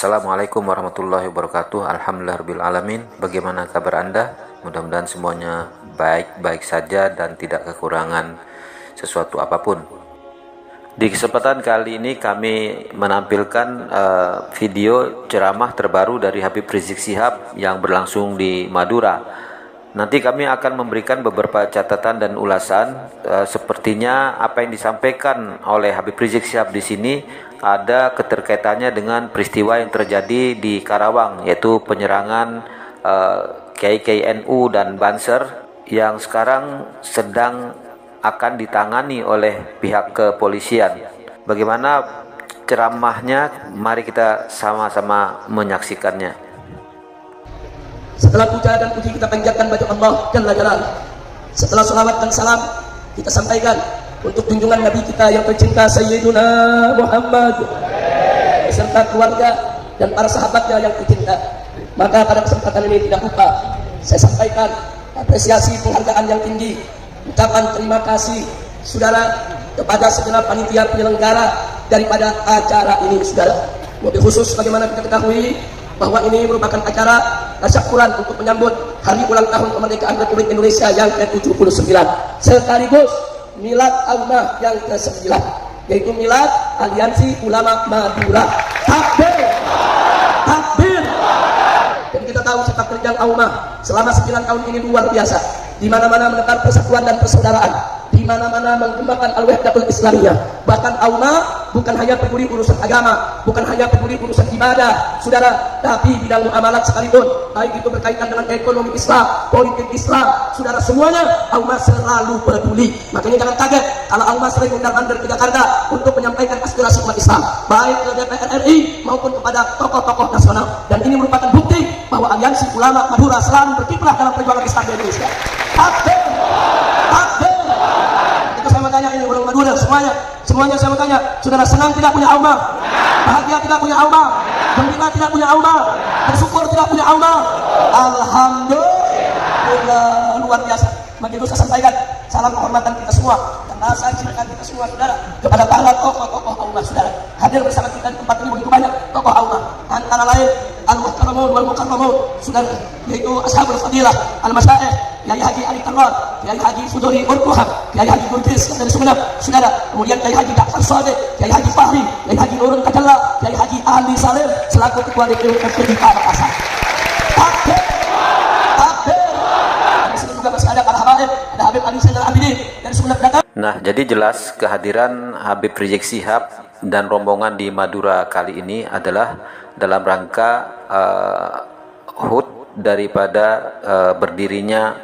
Assalamualaikum warahmatullahi wabarakatuh. Alhamdulillahirabbil alamin. Bagaimana kabar Anda? Mudah-mudahan semuanya baik-baik saja dan tidak kekurangan sesuatu apapun. Di kesempatan kali ini kami menampilkan video ceramah terbaru dari Habib Rizik Syihab yang berlangsung di Madura. Nanti kami akan memberikan beberapa catatan dan ulasan. Sepertinya apa yang disampaikan oleh Habib Rizik Syihab di sini ada keterkaitannya dengan peristiwa yang terjadi di Karawang, yaitu penyerangan Kiai NU dan Banser yang sekarang sedang akan ditangani oleh pihak kepolisian. Bagaimana ceramahnya? Mari kita sama-sama menyaksikannya. Setelah puja dan puji kita panjatkan bagi Allah Jalla Jalaluhu. Setelah salawat dan salam kita sampaikan untuk junjungan Nabi kita yang tercinta Sayyiduna Muhammad beserta keluarga dan para sahabatnya yang tercinta. Maka pada kesempatan ini tidak lupa saya sampaikan apresiasi penghargaan yang tinggi, ucapan terima kasih saudara kepada segenap panitia penyelenggara daripada acara ini saudara. Lebih khusus bagaimana kita ketahui bahwa ini merupakan acara tasyakuran untuk menyambut hari ulang tahun kemerdekaan Republik Indonesia yang ke-79 sekaligus milad Aumah yang ke-9, yaitu milad Aliansi Ulama Madura. Takbir, takbir. Dan kita tahu sepak terjang Aumah selama 9 tahun ini luar biasa, di mana-mana menebar persatuan dan persaudaraan, di mana-mana mengembangkan al-wahdatul islamiyah. Bahkan Aumah bukan hanya peduli urusan agama, bukan hanya peduli urusan ibadah saudara, tapi bidang muamalat sekalipun, baik itu berkaitan dengan ekonomi Islam, politik Islam saudara, semuanya Aumah selalu peduli. Makanya jangan kaget kalau Aumah sering undang-undang ke Jakarta untuk menyampaikan aspirasi umat Islam, baik ke DPR RI maupun kepada tokoh-tokoh nasional. Dan ini merupakan bukti bahwa Aliansi Ulama Madura selalu berkiprah dalam perjuangan Islam di Indonesia. Takbir, takbir. Itu saya mau tanya ini orang Madura semuanya saya mau tanya, saudara senang tidak punya Aumah? Bahagia tidak punya Aumah? Gembira tidak punya Aumah? Bersyukur tidak punya Aumah? Alhamdulillah, luar biasa. Maka itu saya sampaikan salam kehormatan kita semua dan rasa cinta kita semua saudara kepada para tokoh-tokoh Aumah saudara. Hadir bersama kita di tempat ini begitu banyak tokoh Aumah, antara lain al-muhtaramun wal mukarramun saudara, yaitu ashabul fadilah al-masyaikh Kiai Haji Ali Tarwar, Kiai Haji Sudori Urkuhab, Kiai Haji Gurkis dari Sumeneb saudara, kemudian Kiai Haji Ja'far Sadiq, Kiai Haji Fahri, Kiai Haji Nurul Kajalla, Kiai Haji Ali Salim selaku ketua DPW MPD Makassar. Takbir, takbir. Di sini juga masih ada para habaib, ada Habib Ali Zainal Abidin dari Sumeneb datang. Nah, jadi jelas kehadiran Habib Rizik Syihab dan rombongan di Madura kali ini adalah dalam rangka HUT daripada berdirinya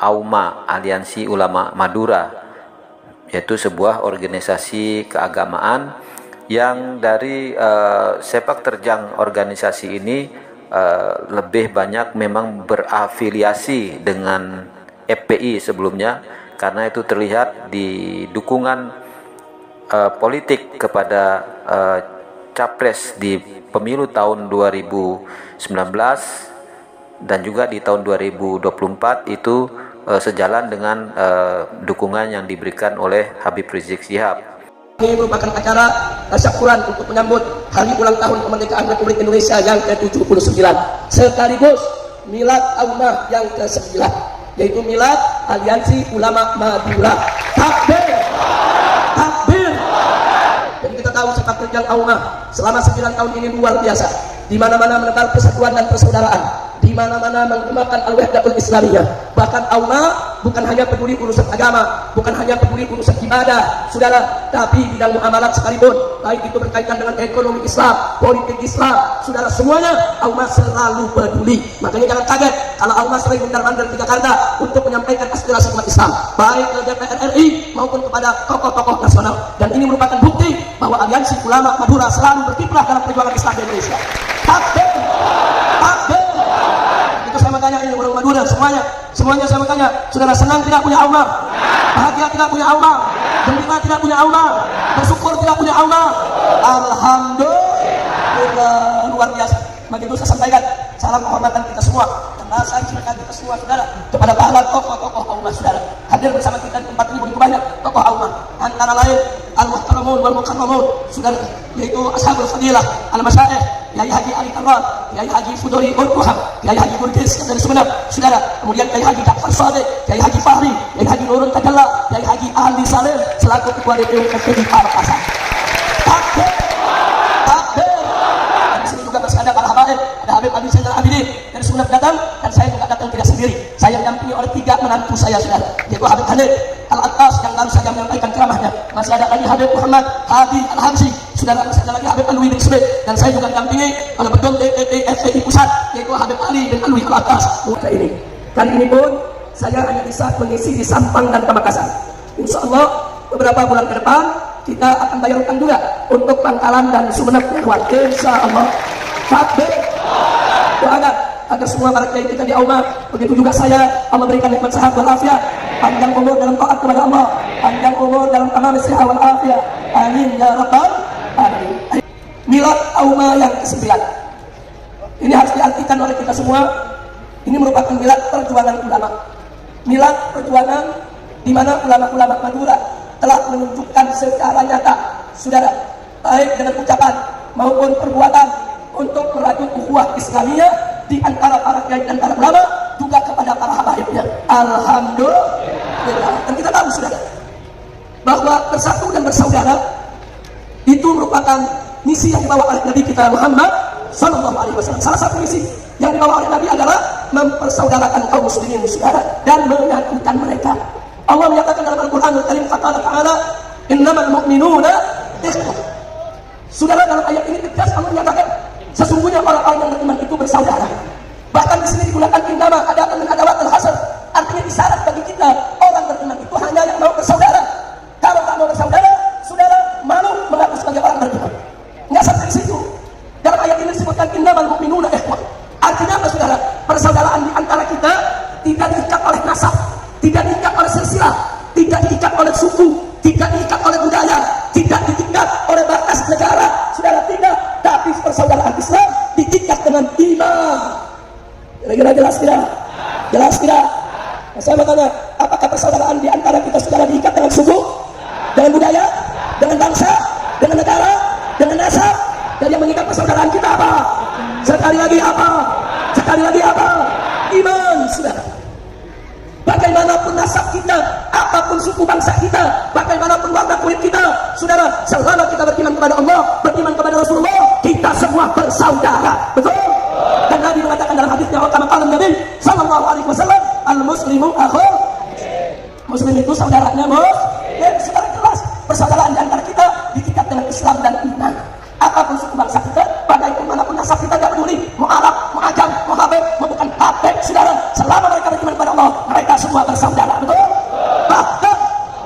Aumah, Aliansi Ulama Madura, yaitu sebuah organisasi keagamaan yang dari sepak terjang organisasi ini lebih banyak memang berafiliasi dengan FPI sebelumnya, karena itu terlihat di dukungan politik kepada capres di pemilu tahun 2019 dan juga di tahun 2024 itu sejalan dengan dukungan yang diberikan oleh Habib Rizik Syihab. Ini merupakan acara tasyakuran untuk menyambut hari ulang tahun kemerdekaan Republik Indonesia yang ke-79 sekaligus milad Aumah yang ke-9, yaitu milad Aliansi Ulama Madura. Takbir, takbir. Dan kita tahu sepak terjang Aumah selama 9 tahun ini luar biasa, di mana-mana menebar persatuan dan persaudaraan, di mana-mana mengembangkan al-wahdatul islamiyah. Bahkan Aumah bukan hanya peduli urusan agama, bukan hanya peduli urusan ibadah saudara, tapi bidang muamalat sekalipun, baik itu berkaitan dengan ekonomi Islam, politik Islam saudara, semuanya Aumah selalu peduli. Makanya jangan kaget kalau Aumah sering undang-undang ke Jakarta untuk menyampaikan aspirasi umat Islam, baik ke DPR RI maupun kepada tokoh-tokoh nasional. Dan ini merupakan bukti bahwa Aliansi Ulama Madura selalu berkiprah dalam perjuangan Islam di Indonesia. Takbir, takbir. Itu saya mau tanya ini orang Madura semuanya saya mau tanya, saudara senang tidak punya Aumah? Bahagia tidak punya Aumah? Gembira tidak punya Aumah? Bersyukur tidak punya Aumah? Alhamdulillah, luar biasa. Maka itu saya sampaikan salam kehormatan kita semua dan rasa cinta kita semua saudara kepada para tokoh-tokoh Aumah saudara. Hadir bersama kita di tempat ini begitu banyak tokoh Aumah, antara lain al-muhtaramun mukarramun wal mukarramun, saudara, yaitu ashabul fadilah al-masyaikh, Kiai Haji Ali Karran, Kiai Haji Fudori Urkuham, Kiai Haji Burgis dari Sumeneb, saudara, kemudian Kiai Haji Ja'far Sadiq, Kiai Haji Fahri, Kiai Haji Nurul Tajalla, Kiai Haji Ali Salim selaku ketua DPU FPI Pamekasan. Takbir, takbir. Dan di sini juga masih ada para habaib, ada Habib Abi Zainal Abidin dari Sumeneb datang, dan saya juga datang tidak sendiri. Saya didampingi oleh 3 menantu saya, saudara, yaitu Habib Hanif Al-Attas yang baru saja menyampaikan ceramahnya. Masih ada lagi Habib Muhammad Hadi Al-Hamsi, saudara, masih ada lagi Habib Alwi bin Sulaim, dan saya juga didampingi oleh Bedom DPP FPI Pusat, yaitu Habib Ali bin Alwi Al-Attas. Ini kali ini pun saya hanya bisa mengisi di Sampang dan Pamekasan. Insya Allah beberapa bulan ke depan kita akan bayar utang juga untuk Pangkalan dan Sumeneb yang kuat. Insya Allah. Takbir. Doakan agar semua para kiai kita di Allah, begitu juga saya, Allah berikan nikmat sehat walafiat, panjang umur dalam taat kepada Allah, panjang umur dalam amal sehat walafiat. Amin ya rabbal alamin. Milad Auma yang ke-9 ini harus diartikan oleh kita semua. Ini merupakan milad perjuangan ulama, milad perjuangan di mana ulama-ulama Madura telah menunjukkan secara nyata, saudara, baik dengan ucapan maupun perbuatan, untuk merajut ukhuwah Islamiyah di antara para kiai dan para ulama, juga kepada para habaibnya. Alhamdulillah. Dan kita tahu, saudara, bahwa bersatu dan bersaudara itu merupakan misi yang dibawa oleh Nabi kita Muhammad Sallallahu Alaihi Wasallam. Salah satu misi yang dibawa oleh Nabi adalah mempersaudarakan kaum muslimin, saudara, dan menyatukan mereka. Allah menyatakan dalam Al-Quran Al-Karim, Qala Ta'ala, innamal mu'minuna ikhwah. Saudara, dalam ayat ini tegas Allah menyatakan sesungguhnya orang-orang yang beriman itu bersaudara. Bahkan di sini digunakan innama adatan min adawatil hasr, artinya isyarat bagi kita orang beriman itu hanya yang mau bersaudara. Kalau tak mau bersaudara, saudara malu mengaku sebagai orang beriman. Nggak sampai di situ. Dalam ayat ini disebutkan innamal mu'minuna ikhwah. Artinya apa, saudara? Persaudaraan di antara kita tidak diikat oleh nasab, tidak diikat oleh silsilah, tidak diikat oleh suku, tidak diikat oleh budaya, tidak diikat oleh batas negara, saudara, tidak. Tapi persaudaraan Islam diikat dengan iman. Kira-kira jelas tidak? Jelas tidak? Nah, saya bertanya, apakah persaudaraan di antara kita, saudara, diikat dengan suku, dengan budaya, dengan bangsa, dengan negara, dengan nasab? Dan yang mengikat persaudaraan kita apa? Sekali lagi apa? Sekali lagi apa? Iman, saudara. Bagaimanapun nasab kita, apapun suku bangsa kita, bagaimanapun warna kulit kita, saudara, selama kita beriman kepada Allah, beriman kepada Rasulullah, kita semua bersaudara. Betul? Dan Nabi mengatakan dalam hadisnya, kama qala Nabi sallallahu alaihi wasallam, al-muslimu akhul muslim, itu saudaranya muslim. Saudara, jelas persaudaraan di antara kita diikat dengan Islam dan iman. Apapun suku bangsa kita, bagaimanapun nasab kita, tidak peduli mau Arab, mau Ajam, mau Habib, mau bukan Habib, saudara, selama mereka beriman kepada Allah, mereka semua bersaudara. Betul? Bahkan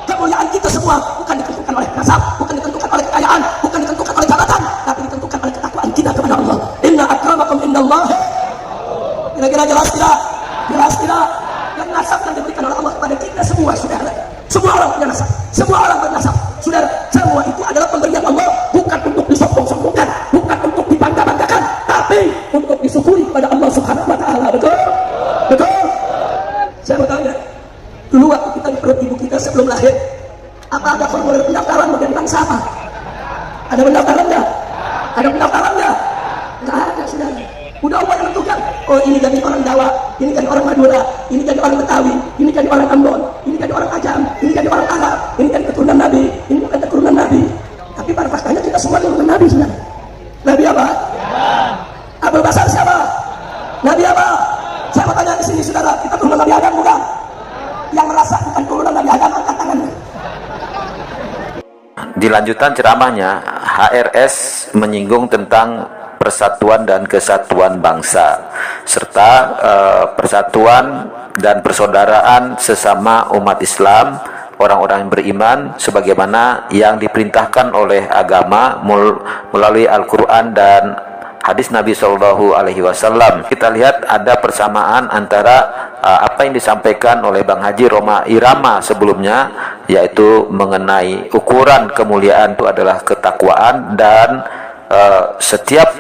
kemuliaan kita semua bukan ditentukan oleh nasab, bukan ditentukan oleh kekayaan, bukan ditentukan oleh jabatan, tapi ditentukan oleh ketakwaan kita kepada Allah. Inna akramakum indallah. Kira-kira jelas tidak? Jelas tidak? Yang nasab yang diberikan oleh Allah kepada kita semua, saudara, semua orang punya nasab, semua orang bernasab, saudara. Semua itu adalah pemberian Allah, bukan untuk disombong-sombongkan, bukan untuk dibangga-banggakan, tapi untuk disyukuri kepada Allah Subhanahu wa Ta'ala. Betul? Betul? Saya mau tanya, dulu waktu kita di perut ibu kita sebelum lahir, apa ada formulir pendaftaran menjadi bangsa apa? Ada pendaftaran nggak? Ada pendaftaran nggak? Nggak ada, saudara. Udah Allah yang tentukan. Oh, ini jadi orang Jawa, ini jadi orang Madura, ini jadi orang Betawi, ini jadi orang Ambon, ini jadi orang Ajam, ini jadi orang Arab, ini jadi keturunan Nabi, ini bukan keturunan Nabi. Tapi pada faktanya kita semua keturunan Nabi, saudara. Nabi apa? Abul Basar siapa? Nabi apa? Saya mau tanya di sini, saudara, kita turunan Nabi Adam bukan? Yang merasa bukan turunan Nabi Adam, angkat tangannya. Di lanjutan ceramahnya, HRS menyinggung tentang persatuan dan kesatuan bangsa, serta persatuan dan persaudaraan sesama umat Islam, orang-orang yang beriman, sebagaimana yang diperintahkan oleh agama melalui Al-Quran dan hadis Nabi Shallallahu Alaihi Wasallam. Kita lihat ada persamaan antara apa yang disampaikan oleh Bang Haji Roma Irama sebelumnya, yaitu mengenai ukuran kemuliaan itu adalah ketakwaan, dan setiap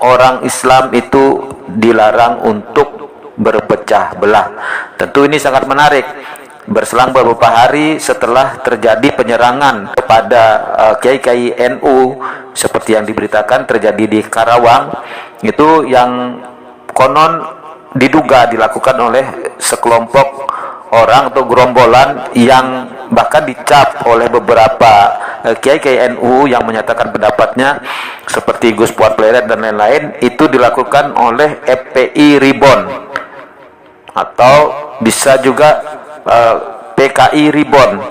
orang Islam itu dilarang untuk berpecah belah. Tentu ini sangat menarik. berselang beberapa hari setelah terjadi penyerangan kepada kiai-kiai NU seperti yang diberitakan terjadi di Karawang, itu yang konon diduga dilakukan oleh sekelompok orang atau gerombolan yang bahkan dicap oleh beberapa kiai-kiai NU yang menyatakan pendapatnya seperti Gus Puat Pleret dan lain-lain, itu dilakukan oleh FPI Ribon atau bisa juga PKI Ribon.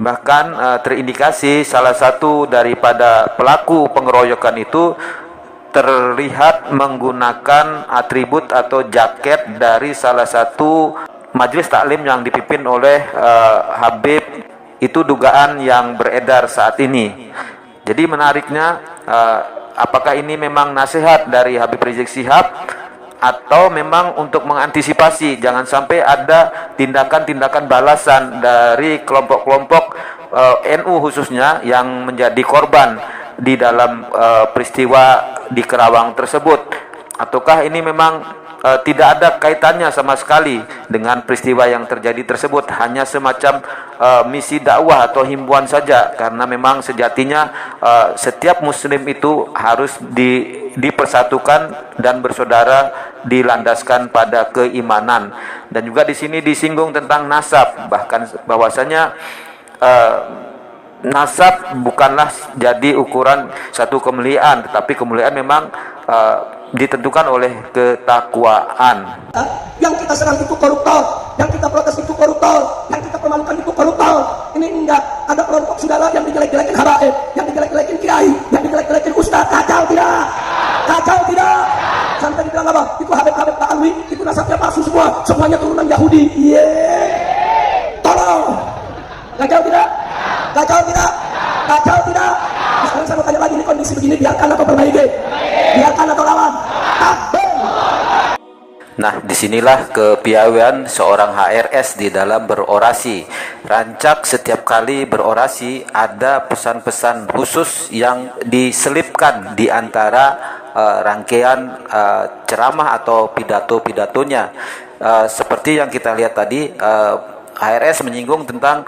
Bahkan terindikasi salah satu daripada pelaku pengeroyokan itu terlihat menggunakan atribut atau jaket dari salah satu majelis taklim yang dipimpin oleh Habib. Itu dugaan yang beredar saat ini. Jadi menariknya, apakah ini memang nasihat dari Habib Rizik Syihab atau memang untuk mengantisipasi jangan sampai ada tindakan-tindakan balasan dari kelompok-kelompok NU khususnya yang menjadi korban di dalam peristiwa di Kerawang tersebut? Ataukah ini memang tidak ada kaitannya sama sekali dengan peristiwa yang terjadi tersebut, hanya semacam misi dakwah atau himbauan saja, karena memang sejatinya setiap muslim itu harus dipersatukan dan bersaudara dilandaskan pada keimanan. Dan juga di sini disinggung tentang nasab, bahkan bahwasanya nasab bukanlah jadi ukuran satu kemuliaan, tetapi kemuliaan memang ditentukan oleh ketakwaan. Yang kita serang itu koruptor, yang kita protes itu koruptor, yang kita permalukan itu koruptor. Ini enggak ada kelompok saudara yang dijelek-jelekin habaib, yang dijelek-jelekin kiai, yang dijelek-jelekin ustaz. Kacau tidak? Kacau tidak? Sampai dibilang apa? Itu Habib-Habib Ta'alwi, itu nasabnya palsu semua, semuanya turunan Yahudi. Tolong. Kacau tidak? Kacau tidak? Kacau tidak? Sekarang saya mau tanya lagi, ini kondisi begini biarkan atau perbaiki? Biarkan atau lawan? Nah, disinilah kepiawaian seorang HRS di dalam berorasi. Rancak setiap kali berorasi ada pesan-pesan khusus yang diselipkan di antara rangkaian ceramah atau pidato-pidatonya. Seperti yang kita lihat tadi, HRS menyinggung tentang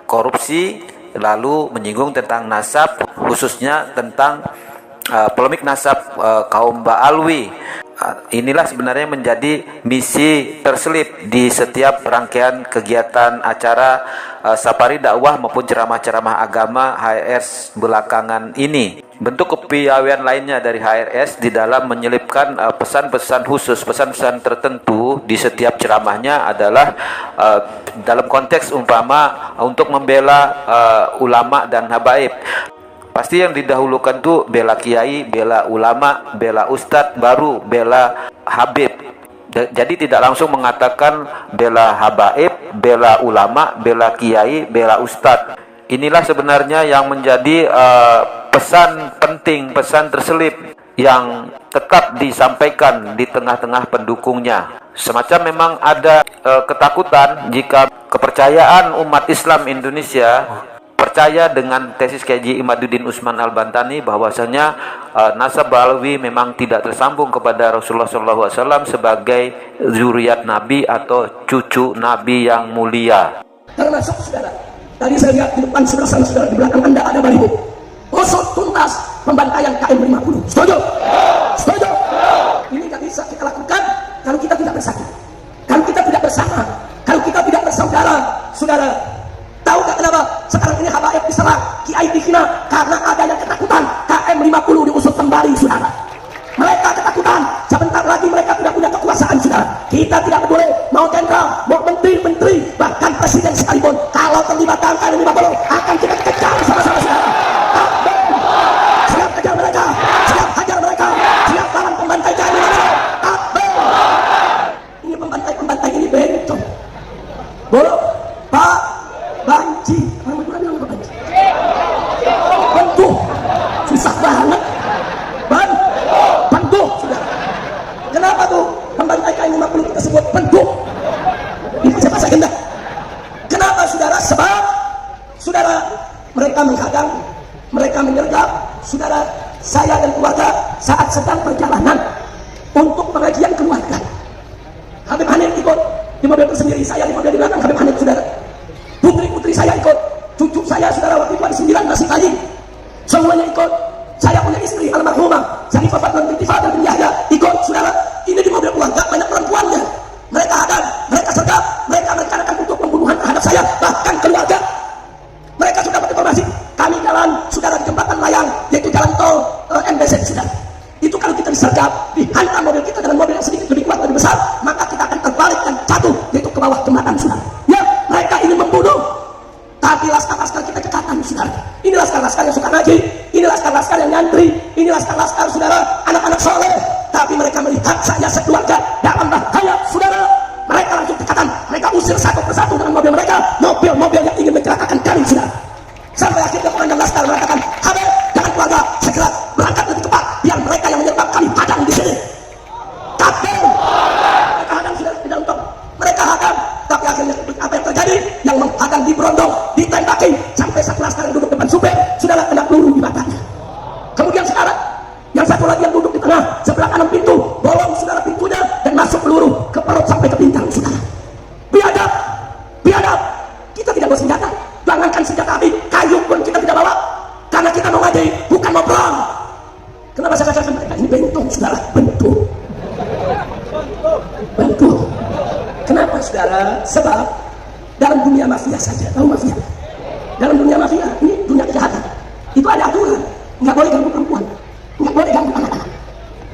korupsi, lalu menyinggung tentang nasab, khususnya tentang polemik nasab kaum Ba'alwi. Inilah sebenarnya menjadi misi terselip di setiap rangkaian kegiatan acara safari dakwah maupun ceramah-ceramah agama HRS belakangan ini. Bentuk kepiawaian lainnya dari HRS di dalam menyelipkan pesan-pesan khusus, pesan-pesan tertentu di setiap ceramahnya adalah dalam konteks umpama untuk membela ulama dan habaib. Pasti yang didahulukan tuh bela kiai, bela ulama, bela ustadz, baru bela habib. Jadi tidak langsung mengatakan bela habaib, bela ulama, bela kiai, bela ustadz. Inilah sebenarnya yang menjadi pesan penting, pesan terselip yang tetap disampaikan di tengah-tengah pendukungnya. Semacam memang ada ketakutan jika kepercayaan umat Islam Indonesia percaya dengan tesis Kiai Imaduddin Usman Al-Bantani bahwasanya nasab Ba'alwi memang tidak tersambung kepada Rasulullah SAW sebagai zuriat Nabi atau cucu Nabi yang mulia. Termasuk saudara, tadi saya lihat di depan saudara, di belakang Anda ada baliho. Usut tuntas pembantaian KM 50. Setuju? Setuju? Ini nggak bisa kita lakukan kalau kita tidak bersatu, kalau kita tidak bersama, kalau kita tidak bersaudara. Saudara, tahu nggak kenapa sekarang ini habaib diserang, kiai dihina? Karena ada yang ketakutan KM 50 diusut kembali, saudara. Mereka ketakutan, sebentar lagi mereka tidak punya kekuasaan, saudara. Kita tidak peduli mau jenderal, mau menteri, bahkan presiden sekalipun, kalau terlibat dalam KM 50 akan kita kejar sama-sama, saudara. Siap kejar mereka, siap hajar mereka, siap lawan pembantai KM 50. Ini pembantai ini bencong. Boleh Pak Banci, bentuk susah banget, bentuk sudah. Kenapa tuh pembantai KM 50 kita sebut bentuk? Ini bahasa indah. Kenapa saudara? Sebab saudara mereka menghadang, mereka menyergap. Saudara, saya dan keluarga saat sedang perjalanan untuk pengajian keluarga, Habib Hanif ikut di mobil tersendiri, saya di mobil di belakang Habib Hanif saudara. Putri-putri saya ikut, cucu saya saudara waktu itu ada 9 masih bayi, semuanya ikut. Saya punya istri almarhumah Zarifah Fatman binti Fadil bin Yahya ikut saudara. Ini di mobil keluarga banyak perempuannya, mereka hadap, mereka sergap, mereka merencanakan untuk pembunuhan terhadap saya, bahkan keluarga. Mereka sudah berinformasi kami jalan saudara di jembatan layang, yaitu jalan tol MBZ saudara. Itu kalau kita disergap, dihantam mobil kita dengan mobil yang sedikit lebih kuat, lebih besar, maka kita akan terbalik dan jatuh yaitu ke bawah jembatan saudara. Ya, mereka ingin membunuh, tapi laskar-laskar kita cekatan saudara. Ini laskar-laskar yang suka ngaji, ini laskar-laskar yang nyantri, ini laskar-laskar saudara, anak-anak soleh. Tapi mereka melihat saya sekeluarga dalam bahaya saudara. Mereka langsung cekatan, mereka usir satu persatu dengan mobil mereka, mobil-mobil yang ingin mencelakakan kami saudara. Sampai akhirnya komandan laskar mengatakan, Habib, jangan keluarga, segera berangkat lebih cepat, biar mereka yang menyerang kami hadang di sini. Takbir. Mereka hadang saudara di dalam tol, mereka hadang. Tapi akhirnya apa yang terjadi? Yang menghadang di berondong, ditembaki, sampai satu laskar yang duduk depan supir saudara kena peluru di matanya. Kemudian sekarang yang satu lagi yang duduk di tengah sebelah kanan pintu, bolong saudara pintunya dan masuk peluru ke perut sampai ke pinggang saudara. Biadab, biadab. Kita tidak bawa senjata, jangankan senjata api, kayu pun kita tidak bawa, karena kita mau ngaji, bukan mau perang. Kenapa saya katakan mereka ini bentuk saudara, bentuk. Kenapa saudara? Sebab dalam dunia mafia saja, tahu mafia? Dalam dunia mafia, ini dunia kejahatan, itu ada aturan, nggak boleh ganggu perempuan, nggak boleh ganggu anak-anak.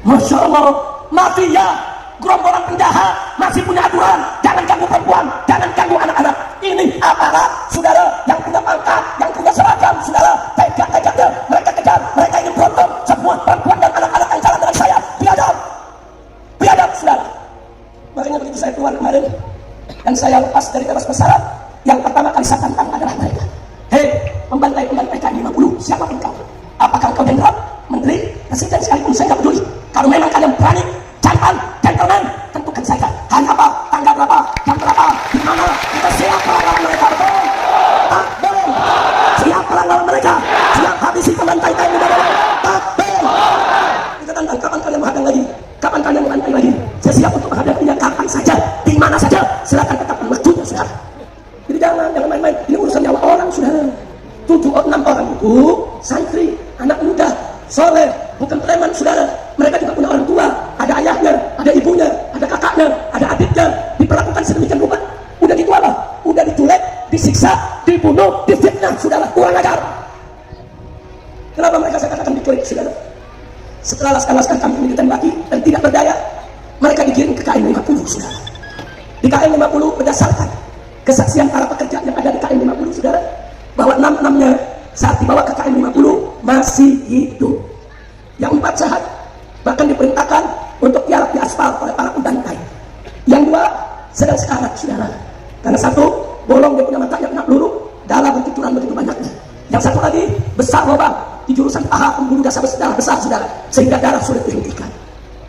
Masya Allah, mafia, gerombolan penjahat masih punya aturan, jangan ganggu perempuan, jangan ganggu anak-anak. Ini aparat saudara yang punya pangkat, yang punya seragam saudara, tega-teganya mereka kejar, mereka ingin berontak semua perempuan dan anak-anak yang jalan dengan saya. Biadab, biadab saudara. Makanya begitu saya keluar kemarin dan saya lepas dari teras pesawat, yang pertama kali saya tantang adalah mereka. Hei, pembantai-pembantai K50, siapa engkau? Apakah engkau jenderal, menteri, presiden, sekalipun saya tidak peduli. Kalau memang kalian berani, jantan, gentleman, tentukan saja hanya apa, tanggal berapa, jam berapa, di mana, kita siap melawan mereka, betul? Takbir, siap melawan mereka, siap habisi pembantai K50, takbir. Kita tantang, kapan kalian menghadang lagi, kapan kalian membantai lagi, saya siap untuk menghadapinya kapan saja, di mana saja, silakan tetap waktunya saudara. Jadi jangan main-main, ini urusan nyawa orang saudara. 7-6 orang itu santri, anak muda, soleh, bukan preman saudara. Mereka juga punya orang tua, ada ayahnya, ada ibunya, ada kakaknya, ada adiknya, diperlakukan sedemikian rupa. Udah gitu apa? Udah diculik, disiksa, dibunuh, difitnah saudara, kurang ajar. Kenapa mereka saya katakan diculik saudara? Setelah laskar-laskar kami ini ditembaki dan tidak berdaya, mereka dikirim ke KM 50 saudara. Di KM 50 berdasarkan kesaksian para pekerja yang ada di KM 50 saudara, bahwa 6-6-nya saat dibawa ke KM 50 masih hidup. Yang 4 sehat, bahkan diperintahkan untuk tiarap di aspal oleh para pembantai. Yang 2 sedang sekarat saudara, karena 1 bolong dia punya matanya kena peluru, darah bercucuran begitu banyaknya. Yang 1 lagi besar lubang di jurusan paha pembuluh dasar darah besar saudara, sehingga darah sulit dihentikan.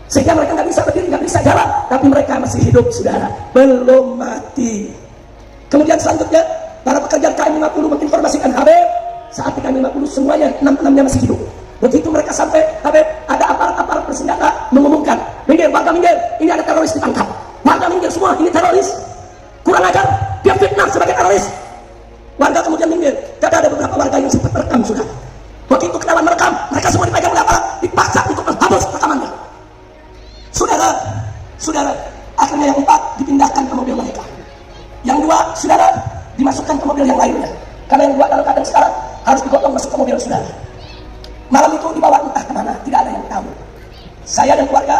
Sehingga mereka nggak bisa berdiri, nggak bisa jalan, tapi mereka masih hidup saudara, belum mati. Kemudian selanjutnya para pekerja KM 50 menginformasikan Habib, saat di KM 50 semuanya 6-6-nya masih hidup. Begitu mereka sampai Habib, ada aparat-aparat bersenjata mengumumkan, minggir, warga minggir, ini ada teroris ditangkap. Warga minggir semua, ini teroris. Kurang ajar, dia fitnah sebagai teroris. Warga kemudian minggir. Ada beberapa warga yang sempat merekam sudah. Begitu ketahuan merekam, mereka semua dipegang oleh aparat, dipaksa untuk menghapus rekamannya. Saudara, akhirnya yang 4 dipindahkan ke mobil mereka. Yang 2, saudara, dimasukkan ke mobil yang lainnya. Karena yang 2 dalam keadaan sekarang harus digotong masuk ke mobil saudara. Malam itu dibawa entah kemana, tidak ada yang tahu. Saya dan keluarga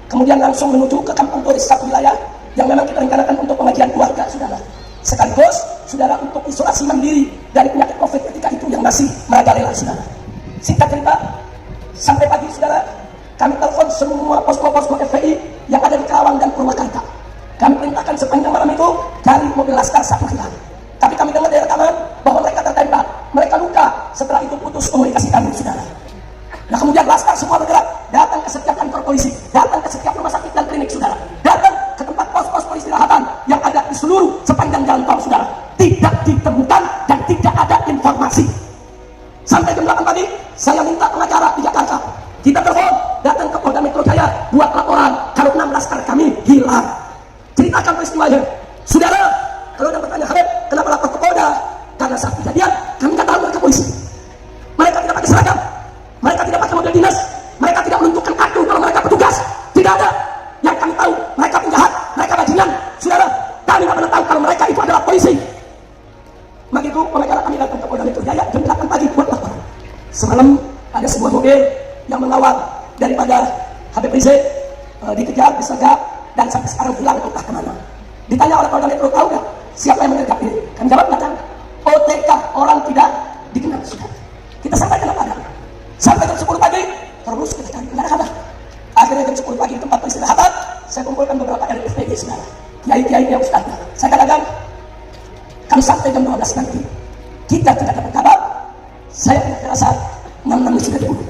kemudian langsung menuju ke kampung turis satu wilayah yang memang kita rencanakan untuk pengajian keluarga saudara. Sekaligus saudara untuk isolasi mandiri dari penyakit COVID ketika itu yang masih merajalela saudara. Singkat cerita, sampai pagi saudara, kami telepon semua posko-posko FPI yang ada di Karawang dan Purwakarta. Kami perintahkan sepanjang malam itu dari mobil laskar satu hilang. Tapi kami dengar dari rekaman bahwa mereka tertembak, mereka luka. Setelah itu putus komunikasi kami saudara. Nah kemudian laskar semua bergerak, datang ke setiap kantor polisi, datang ke setiap rumah sakit dan klinik saudara, datang ke tempat pos-pos peristirahatan yang ada di seluruh sepanjang jalan tol saudara. Tidak ditemukan dan tidak ada informasi. Sampai jam 8 pagi, saya minta pengacara di Jakarta. Kita telepon, datang ke Polda Metro Jaya, buat laporan kalau 6 laskar kami hilang. Ceritakan peristiwanya. Saudara, kalau ada pertanyaan, Habib, kenapa lapor ke Polda? Karena saat kejadian, kami nggak tahu mereka polisi. Mereka tidak pakai seragam, mereka tidak pakai mobil dinas, mereka tidak menunjukkan kartu kalau mereka petugas. Tidak ada. Yang kami tahu, mereka penjahat, mereka bajingan. Saudara, kami nggak pernah tahu kalau mereka itu adalah polisi. Begitu, mereka kami datang ke Polda Metro Jaya jam 8 pagi buat lapor. Semalam ada sebuah mobil yang mengawal daripada Habib Rizik dikejar, disergap, dan sampai sekarang hilang entah kemana. Ditanya oleh Polda Metro, tahu nggak siapa yang menyergap ini? Kami jawab nggak tahu. OTK, orang tidak dikenal. Sudah kita sampaikan apa adanya. Sampai jam 10 pagi terus kita cari, nggak ada kabar. Akhirnya jam 10 pagi di tempat peristirahatan saya kumpulkan beberapa RFPG, saudara, kiai-kiai yang ustaznya. Saya katakan, kalau sampai jam 12 nanti kita tidak dapat kabar, saya punya firasat 6 sudah dibunuh.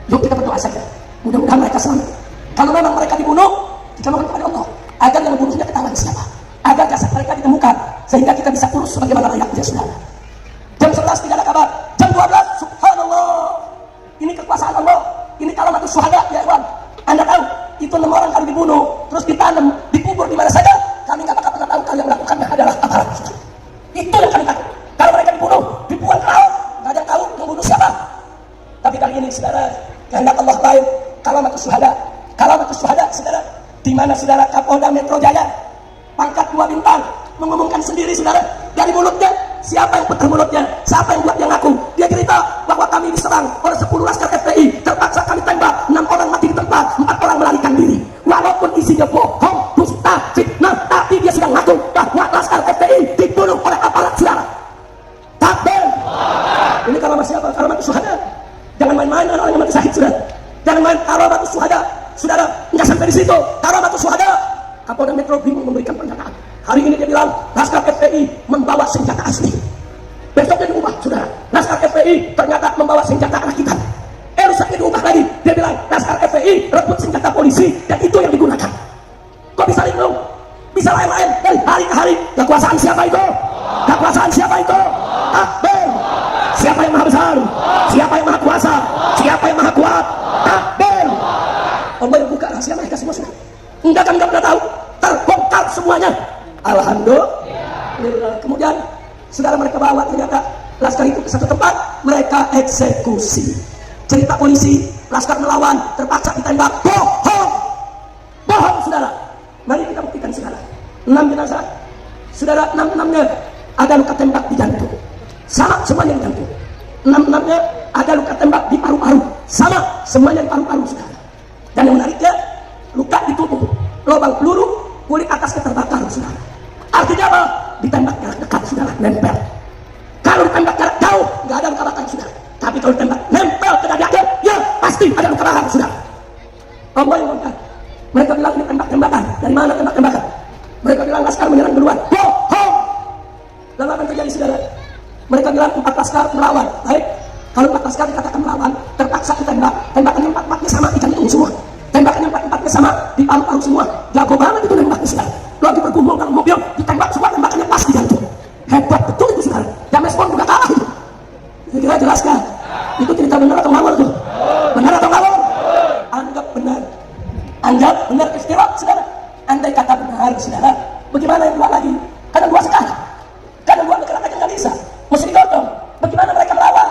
Yuk kita berdoa saja, mudah-mudahan mereka selamat. Kalau memang mereka dibunuh, kita mohon kepada Allah agar yang membunuhnya ketahuan siapa, agar jasad mereka ditemukan sehingga kita bisa urus sebagaimana layaknya, saudara. Jam 11 tidak ada kabar, jam 12 subhanallah, ini kekuasaan Allah, ini kalamatus syuhada ya ikhwan. Anda tahu itu 6 orang kalau dibunuh terus ditanam, dikubur di mana saja, kami nggak bakal pernah tahu kalau yang melakukannya adalah aparat, saudara. Itu yang kami tahu. Kalau mereka dibunuh, dibuang ke laut, nggak ada yang tahu membunuh siapa. Tapi kali ini, saudara, kehendak Allah baik, kalamatus syuhada, saudara. Di mana, saudara, Kapolda Metro Jaya pangkat 2 bintang mengumumkan sendiri, saudara, dari mulutnya. Siapa yang pegang mulutnya? Siapa yang buat dia ngaku? Dia cerita bahwa kami diserang oleh 10 laskar FPI, terpaksa kami tembak, 6 orang mati di tempat, 4 orang melarikan diri. Walaupun isinya bohong, dusta, fitnah, tapi dia sudah ngaku bahwa laskar FPI dibunuh oleh aparat, saudara. Takbir. Ini kalamat siapa? Kalamat syuhada. Jangan main-main dengan orang yang mati syahid, saudara. Jangan main kalamat syuhada, saudara. Nggak sampai di situ. Kalamat syuhada, Kapolda Metro bingung memberikan pernyataan. Hari ini dia bilang laskar FPI membawa senjata asli. Besoknya diubah, saudara. Laskar FPI ternyata membawa senjata rakitan. Rusaknya diubah lagi. Dia bilang laskar FPI rebut senjata polisi dan itu yang digunakan. Kok bisa linglung? Bisa lain-lain dari hari ke hari. Kekuasaan siapa itu? Kekuasaan siapa itu? Takbir. Siapa yang maha besar? Siapa yang maha kuasa? Siapa yang maha kuat? Takbir. Allah yang buka rahasia mereka semua, saudara. Enggak, kan enggak pernah tahu. Terbongkar semuanya. Alhamdulillah. Kemudian saudara, mereka bawa ternyata laskar itu ke satu tempat, mereka eksekusi. Cerita polisi, laskar melawan, terpaksa ditembak. Bohong, bohong, saudara. Mari kita buktikan, saudara. 6 jenazah, saudara, 6-6-nya ada luka tembak di jantung, sama semuanya di jantung. 6-6-nya ada luka tembak di paru-paru, sama semuanya di paru-paru, saudara. Dan yang menariknya, luka di tubuh, lubang peluru, kulit atasnya terbakar, saudara. Artinya apa? Ditembak jarak dekat, saudara, nempel. Kalau ditembak jarak jauh, nggak ada luka bakar, saudara. Tapi kalau ditembak nempel ke dada, ya pasti ada luka bakar, saudara. Allah yang ngomongkan. Mereka bilang ini tembak-tembakan. Dari mana tembak-tembakan? Mereka bilang laskar menyerang duluan. Bohong. Lalu apa yang terjadi, saudara? Mereka bilang 4 laskar melawan. Baik, kalau 4 laskar dikatakan melawan, terpaksa ditembak. Tembakannya 4-4-nya sama di jantung semua. Tembakannya 4-4-nya sama di paru-paru semua. Jago banget itu nembaknya, saudara. Lagi bergumul dalam mobil, ditembak semua, tembakannya pas di jantung. Hebat betul itu, saudara. James Bond juga kalah itu. Kira-kira jelaskan. Itu cerita benar atau ngawur tuh? Benar atau ngawur? Anggap benar. Anggap benar istirahat, saudara. Andai kata benar, saudara, bagaimana yang 2 lagi? Karena 2 sekarang. Karena 2 bergerak aja nggak bisa. Mesti digotong. Bagaimana mereka melawan?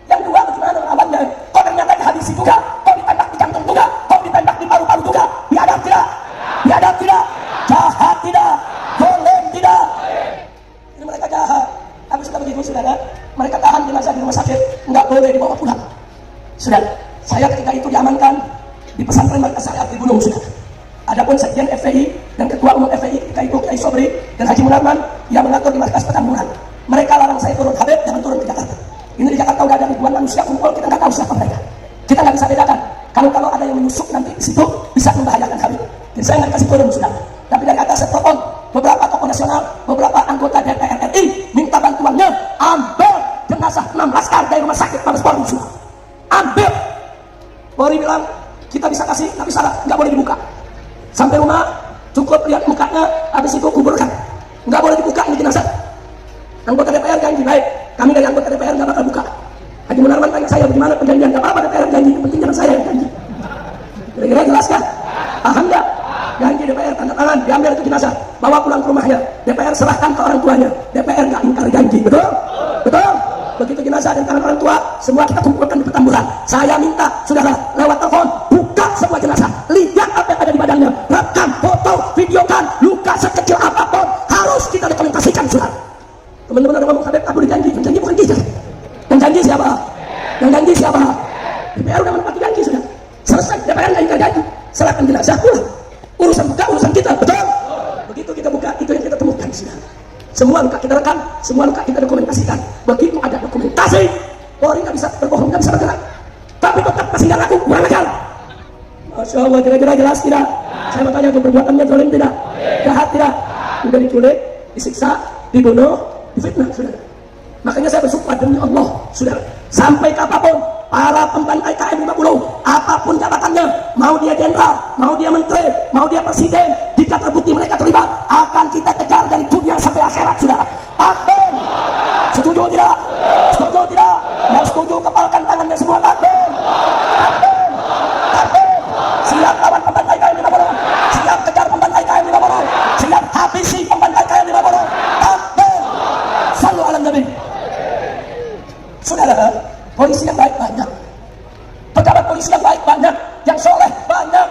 Yang 2 bagaimana melawannya? Kok ternyata dihabisi juga? Kok ditembak di jantung juga? Kok ditembak di paru-paru juga? Biadab tidak? Biadab tidak? Jahat tidak? Boleh tidak? Ini mereka jahat. Tapi sudah begitu, saudara, mereka tahan jenazah di rumah sakit, nggak boleh dibawa pulang. Saudara, saya ketika itu diamankan di pesantren Markas Syariat di Gunung, saudara. Adapun Sekjen FPI dan Ketua Umum FPI ketika itu Kiai Sobri dan Haji Munarman yang mengatur di Markas Petamburan. Mereka larang saya turun, Habib jangan turun ke Jakarta. Ini di Jakarta udah ada ribuan manusia kumpul, kita nggak tahu siapa mereka. Kita nggak bisa bedakan. Kalau ada yang menyusup nanti di situ bisa membahayakan Habib. Jadi saya nggak kasih turun, saudara. Tapi dari atas saya telepon beberapa tokoh nasional, beberapa anggota DPR RI minta bantuannya, ambil jenazah 6 laskar dari rumah sakit Mabes Polri, saudara. Ambil. Polri bilang kita bisa kasih, tapi salah, nggak boleh dibuka. Sampai rumah cukup lihat mukanya, habis itu kuburkan. Nggak boleh dibuka ini jenazah. Anggota DPR janji, baik, kami dari anggota DPR nggak bakal buka. Haji Munarman tanya saya bagaimana perjanjian, nggak apa-apa DPR janji, yang penting jangan saya yang janji. Kira-kira jelas kan? Paham nggak? janji DPR tanda tangan, diambil itu jenazah, bawa pulang ke rumahnya, DPR serahkan ke orang tuanya, DPR nggak ingkar janji, betul? Betul? Begitu jenazah dan tangan orang tua, semua kita kumpulkan di Petamburan. Saya minta saudara lewat telepon buka semua jenazah, lihat apa yang ada di badannya, rekam, foto, videokan, luka sekecil apapun harus kita dokumentasikan saudara. Teman-teman ada ngomong Habib kabur janji, janji bukan kita. Yang janji siapa? Yang janji siapa? DPR udah menepati janji sudah. Selesai, DPR nggak ingkar janji. Serahkan jenazah pulang. Urusan buka, urusan kita, betul? Begitu kita buka, itu yang kita temukan sudah. Semua luka kita rekam, semua luka kita dokumentasikan. Begitu ada dokumentasi, Polri nggak bisa berbohong, nggak bisa bergerak. Tapi tetap masih nggak laku, kurang ajar. Masya Allah, kira-kira jelas tidak? Saya mau tanya, itu perbuatannya zalim tidak? Jahat tidak? Sudah diculik, disiksa, dibunuh, difitnah, sudah. Makanya saya bersumpah demi Allah, sudah. Sampai kapanpun para pembantai KM 50, apapun jabatannya, mau dia jenderal, mau dia menteri, mau dia presiden, jika terbukti mereka terlibat, akan kita kejar dari dunia sampai akhirat, sudah. Takbir. Setuju tidak? Setuju tidak? Yang setuju kepalkan tangannya semua, takbir. Takbir. Takbir. Siap lawan pembantai KM 50, siap kejar pembantai KM 50, siap habisi pembantai KM 50. Takbir. Sallu ala Nabi. Saudara, polisi yang baik banyak, pejabat polisi yang baik banyak, yang soleh banyak.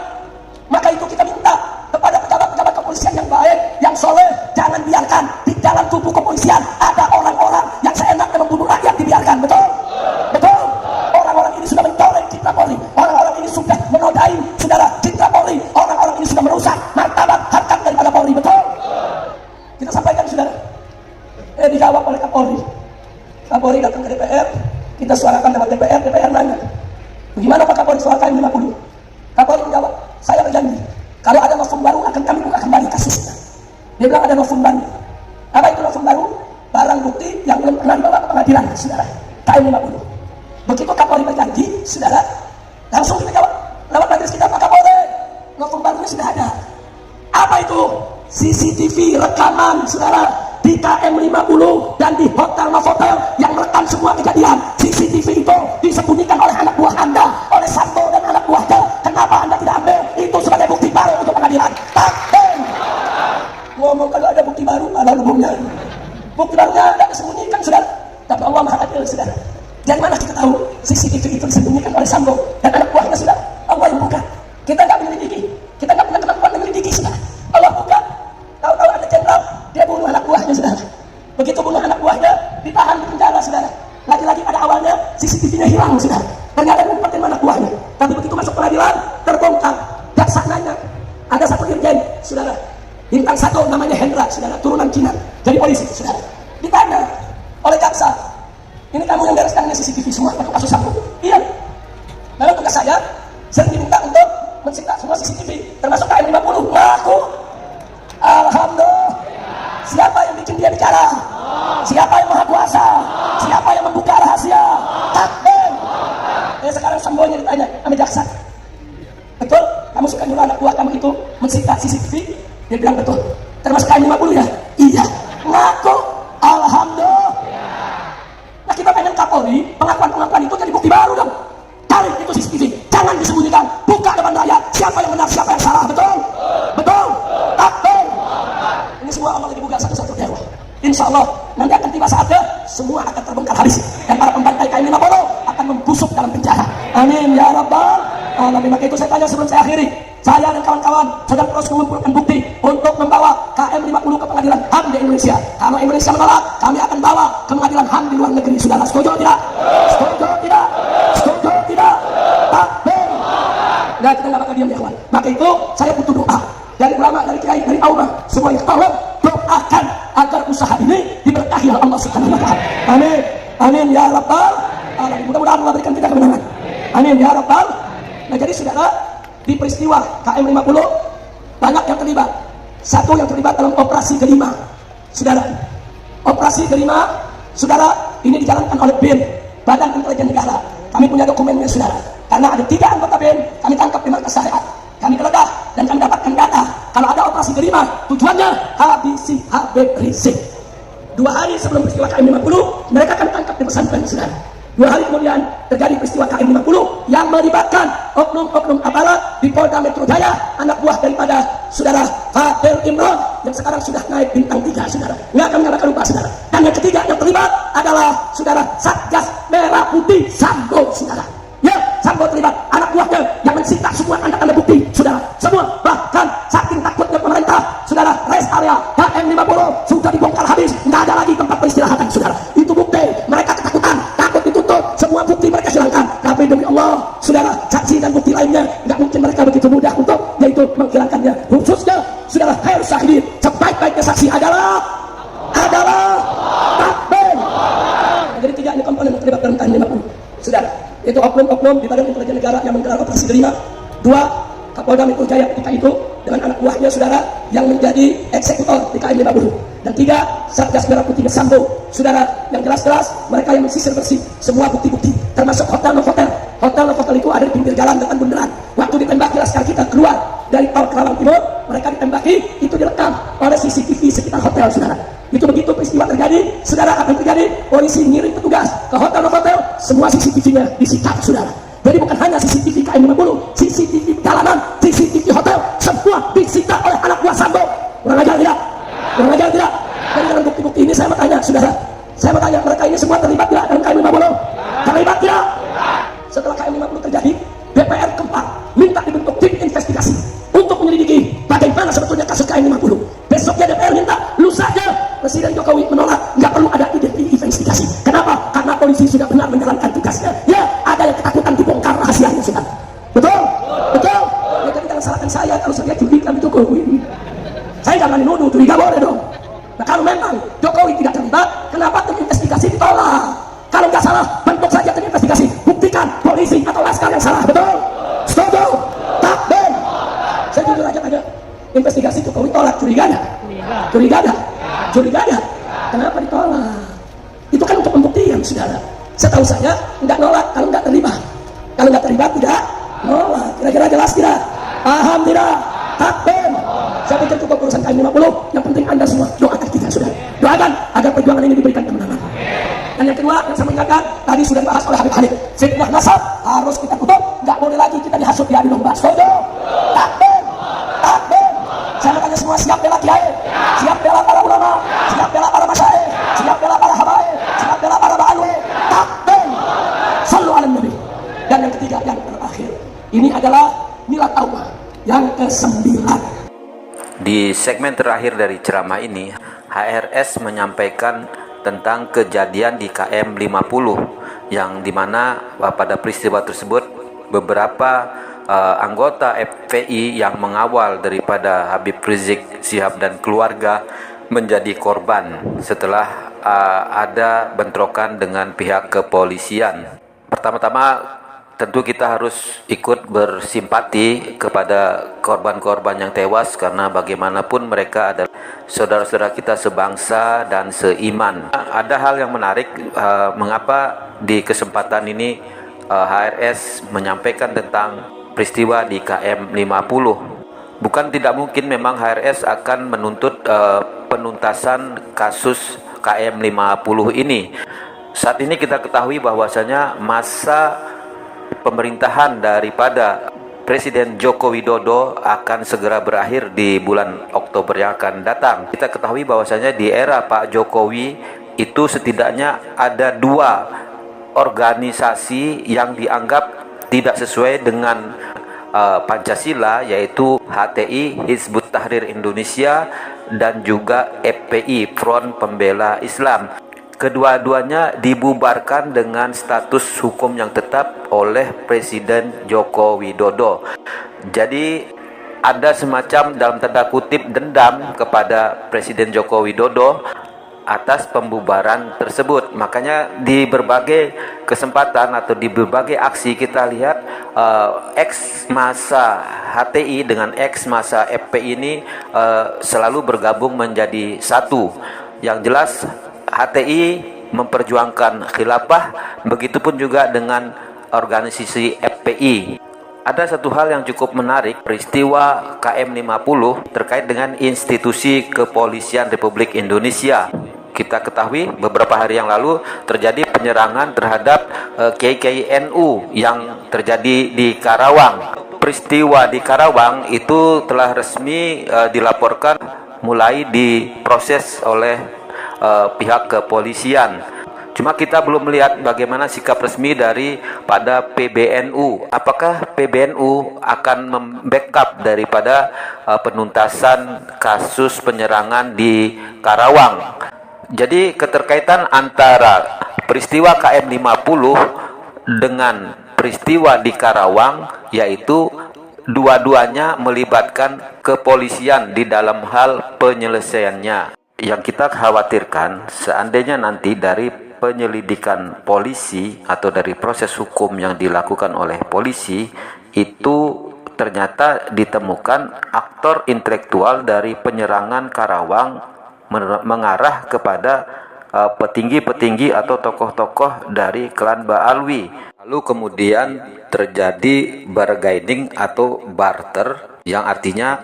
Maka itu kita minta kepada pejabat-pejabat kepolisian yang baik, yang soleh, jangan biarkan di dalam tubuh kepolisian ada orang-orang yang seenaknya membunuh rakyat, dibiarkan, betul? Betul? Orang-orang ini sudah mencoreng citra Polri, orang-orang ini sudah menodai saudara citra Polri, orang-orang ini sudah merusak martabat harkat daripada Polri, betul? Kita sampaikan saudara, dijawab oleh Kapolri. Kapolri datang ke DPR, kita suarakan lewat DPR, DPR nanya, bagaimana Pak Kapolri soal KM 50? Kapolri menjawab, saya berjanji, kalau ada novum baru akan kami buka kembali kasusnya. Dia bilang ada novum baru. Apa itu novum baru? Barang bukti yang belum pernah dibawa ke pengadilan, saudara. KM 50. Begitu Kapolri berjanji, saudara, langsung kita jawab, lewat majelis kita, Pak Kapolri, novum barunya sudah ada. Apa itu? CCTV rekaman, saudara, di KM 50 dan di Hotel Novotel yang merekam semua kejadian. CCTV itu disembunyikan oleh anak buah Anda, oleh Sambo dan anak buahnya. Kenapa Anda tidak ambil itu sebagai bukti baru untuk pengadilan? Takbir. Ngomong kalau ada bukti baru, ada hubungnya. Bukti barunya tidak disembunyikan, saudara. Tapi Allah Maha Adil, saudara. Dari mana kita tahu CCTV itu disembunyikan oleh Sambo dan anak buahnya, saudara? Allah yang buka. Kita nggak menyelidiki, kita nggak punya kemampuan menyelidiki, saudara. Allah buka. Tahu-tahu ada jenderal, dia bunuh anak buahnya, saudara. Begitu bunuh anak buahnya, ditahan di penjara, saudara. Lagi-lagi pada awalnya CCTV-nya hilang, saudara. Ternyata ngumpetin anak buahnya. Tapi begitu masuk pengadilan, terbongkar. Jaksa nanya, ada satu irjen, saudara, bintang 1 namanya Hendra, saudara, turunan Cina, jadi polisi, saudara. Ditanya oleh jaksa, ini kamu yang bereskan CCTV semua untuk kasus Sambo? Iya. Lalu tugas saya sering diminta untuk mencipta semua CCTV, termasuk KM 50. Ngaku. Alhamdulillah. Siapa yang bikin dia bicara? Siapa yang maha kuasa? Siapa yang membuka rahasia? Takbir. Sekarang Sambonya ditanya sama jaksa, betul kamu suka nyuruh anak buah kamu itu mencipta CCTV? Dia bilang betul. Termasuk KM 50 ya? Iya. Ngaku. Alhamdulillah. Nah kita pengen Kapolri, pengakuan-pengakuan itu jadi bukti baru dong. Tarik itu CCTV, jangan disembunyikan, buka depan rakyat, siapa yang benar, siapa yang salah, betul? Betul? Takbir. Ini semua Allah lagi buka satu-satu dewa. Insya Allah nanti akan tiba saatnya, semua akan terbongkar habis, dan para pembantai KM 50 akan membusuk dalam penjara. Amin ya Rabbal Alamin. Maka itu saya tanya sebelum saya akhiri, saya dan kawan-kawan sedang terus mengumpulkan bukti untuk membawa KM 50 ke pengadilan HAM di Indonesia. Kalau Indonesia menolak, kami akan bawa ke pengadilan HAM di luar negeri. Saudara setuju tidak? Setuju tidak? Setuju tidak? Takbir. Nah kita nggak bakal diam ya kawan. Maka itu saya butuh doa dari ulama, dari kiai, dari aumah, semuanya tolong doakan agar usaha ini diberkahi oleh Allah Subhanahu wa taala. Amin. Amin ya Rabbal Alamin. Mudah-mudahan Allah berikan kita kemenangan. Amin ya Rabbal. Nah jadi saudara, di peristiwa KM 50 banyak yang terlibat. Satu yang terlibat dalam operasi kelima, saudara. Operasi kelima, saudara, ini dijalankan oleh BIN, Badan Intelijen Negara. Kami punya dokumennya, saudara. Karena ada 3 anggota BIN, kami tangkap di markas syariat. Kami geledah dan kami dapatkan data. Kalau ada operasi kelima, tujuannya habisi Habib Rizik. 2 hari sebelum peristiwa KM 50, mereka akan tangkap di pesantren, saudara. 2 hari kemudian terjadi peristiwa KM 50 yang melibatkan oknum-oknum aparat di Polda Metro Jaya, anak buah daripada saudara Fadel Imron yang sekarang sudah naik bintang 3, saudara. Nggak akan mengalahkan lupa, saudara. Dan yang ketiga yang terlibat adalah saudara Satgas Merah Putih Sambo, saudara. Ya, Sambo terlibat, anak buahnya yang mensita semua tanda-tanda bukti, saudara. Semua, bahkan saking takutnya pemerintah, saudara, rest area KM 50 sudah dibongkar habis, nggak ada lagi tempat peristirahatan, saudara. Itu bukti, mereka ketakutan, takut ditutup, semua bukti mereka hilangkan. Tapi demi Allah, saudara, saksi dan bukti lainnya nggak mungkin mereka begitu mudah untuk yaitu menghilangkannya. Khususnya, saudara, khair syahidin, sebaik-baiknya saksi adalah takbir. Jadi 3 ini komponen yang terlibat dalam KM 50, saudara. Itu oknum-oknum di Badan Intelijen Negara yang menggelar operasi Delima. 2, Kapolda Metro Jaya ketika itu dengan anak buahnya, saudara, yang menjadi eksekutor di KM 50. Dan 3, Satgas Merah Putih Sambo, saudara, yang jelas-jelas mereka yang mensisir bersih semua bukti-bukti, termasuk hotel-hotel. Hotel-hotel itu ada di pinggir jalan depan bundaran. Waktu ditembak jelas sekali kita keluar dari tol Kerawang Timur, mereka ditembaki, itu direkam oleh CCTV sekitar hotel, saudara. Itu begitu peristiwa terjadi, saudara, akan terjadi, polisi ngirim petugas ke hotel-hotel, semua CCTV-nya disita, saudara. Jadi bukan hanya CCTV KM 50, CCTV jalanan, CCTV hotel, semua disita oleh anak buah Sambo. Kurang ajar tidak? Kurang ajar tidak? Jadi dengan bukti-bukti ini saya mau tanya, saudara, saya mau tanya, mereka ini semua terlibat tidak dalam KM 50? Terlibat tidak? Setelah KM 50 terjadi, DPR keempat minta dibentuk tim investigasi untuk menyelidiki bagaimana sebetulnya kasus KM 50. Besoknya DPR minta, lusanya Presiden Jokowi menolak, nggak perlu ada investigasi. Kenapa? Karena polisi sudah benar menjalankan tugasnya. Ya, ada yang ketakutan dibongkar rahasianya, sudah. Betul? Betul? Ya, jadi jangan salahkan saya kalau saya curiga dengan Jokowi. Saya jangan nuduh, curiga boleh dong. Nah, kalau memang Jokowi tidak terlibat, kenapa tim investigasi ditolak? Kalau nggak salah, bentuk saja tim investigasi. Buktikan polisi atau laskar yang salah. Betul? Setuju? Takbir. Saya jujur aja tanya, investigasi Jokowi tolak, curiga ada? Curiga ada? Curiga ada? Kenapa ditolak? Itu kan untuk pembuktian, saudara. Setahu saya nggak nolak kalau nggak terlibat. Kalau nggak terlibat tidak nolak. Kira-kira jelas tidak? Paham tidak? Takbir. Saya pikir cukup urusan KM 50. Yang penting Anda semua doakan kita, saudara. Doakan agar perjuangan ini diberikan kemenangan. Dan yang kedua yang saya mengingatkan, tadi sudah dibahas oleh Habib Khalid, fitnah nasab harus kita tutup. Nggak boleh lagi kita dihasut diadu domba. Setuju? Takbir. Takbir. Saya bertanya semua, siap bela kiai, siap bela para ulama, siap bela para masyayikh, siap bela para habaib, siap bela para ba'alwi. Takbir. Sallu ala nabi. Dan yang ketiga, yang terakhir, ini adalah nilai taubat yang ke-9. Di segmen terakhir dari ceramah ini, HRS menyampaikan tentang kejadian di KM 50 yang dimana pada peristiwa tersebut beberapa anggota FPI yang mengawal daripada Habib Rizik Syihab dan keluarga menjadi korban setelah ada bentrokan dengan pihak kepolisian. Pertama-tama tentu kita harus ikut bersimpati kepada korban-korban yang tewas, karena bagaimanapun mereka adalah saudara-saudara kita sebangsa dan seiman. Ada hal yang menarik, mengapa di kesempatan ini HRS menyampaikan tentang peristiwa di KM 50. Bukan tidak mungkin memang HRS akan menuntut penuntasan kasus KM 50 ini. Saat ini kita ketahui bahwasanya masa pemerintahan daripada Presiden Joko Widodo akan segera berakhir di bulan Oktober yang akan datang. Kita ketahui bahwasanya di era Pak Jokowi itu setidaknya ada 2 organisasi yang dianggap tidak sesuai dengan Pancasila, yaitu HTI Hizbut Tahrir Indonesia dan juga FPI Front Pembela Islam. Kedua-duanya dibubarkan dengan status hukum yang tetap oleh Presiden Joko Widodo. Jadi ada semacam dalam tanda kutip dendam kepada Presiden Joko Widodo atas pembubaran tersebut. Makanya di berbagai kesempatan atau di berbagai aksi kita lihat ex masa HTI dengan ex masa FPI ini selalu bergabung menjadi satu. Yang jelas HTI memperjuangkan khilafah, begitupun juga dengan organisasi FPI. Ada satu hal yang cukup menarik, peristiwa KM 50 terkait dengan institusi kepolisian Republik Indonesia. kita ketahui beberapa hari yang lalu terjadi penyerangan terhadap Kiai NU yang terjadi di Karawang. Peristiwa di Karawang itu telah resmi dilaporkan, mulai diproses oleh pihak kepolisian. Cuma kita belum melihat bagaimana sikap resmi daripada PBNU. Apakah PBNU akan membackup daripada penuntasan kasus penyerangan di Karawang? Jadi keterkaitan antara peristiwa KM 50 dengan peristiwa di Karawang, yaitu dua-duanya melibatkan kepolisian di dalam hal penyelesaiannya. Yang kita khawatirkan, seandainya nanti dari penyelidikan polisi atau dari proses hukum yang dilakukan oleh polisi itu ternyata ditemukan aktor intelektual dari penyerangan Karawang mengarah kepada petinggi-petinggi atau tokoh-tokoh dari klan Ba'alwi. Lalu kemudian terjadi bargaining atau barter, yang artinya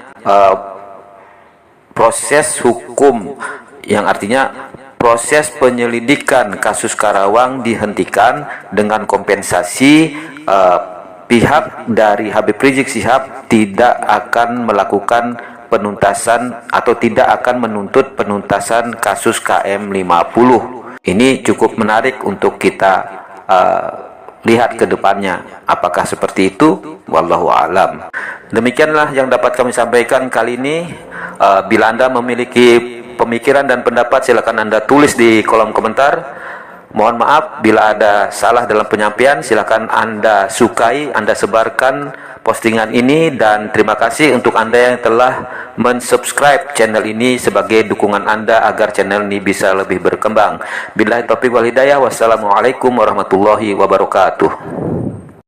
proses hukum, yang artinya proses penyelidikan kasus Karawang dihentikan dengan kompensasi. Pihak dari Habib Rizik Syihab tidak akan melakukan penuntasan atau tidak akan menuntut penuntasan kasus KM 50. Ini cukup menarik untuk kita lihat ke depannya. Apakah seperti itu? Wallahu alam. Demikianlah yang dapat kami sampaikan kali ini. Bila Anda memiliki pemikiran dan pendapat, silakan Anda tulis di kolom komentar. Mohon maaf bila ada salah dalam penyampaian. Silakan Anda sukai, Anda sebarkan postingan ini, dan terima kasih untuk Anda yang telah mensubscribe channel ini sebagai dukungan Anda agar channel ini bisa lebih berkembang. Billahi taufiq wal hidayah. Wassalamualaikum warahmatullahi wabarakatuh.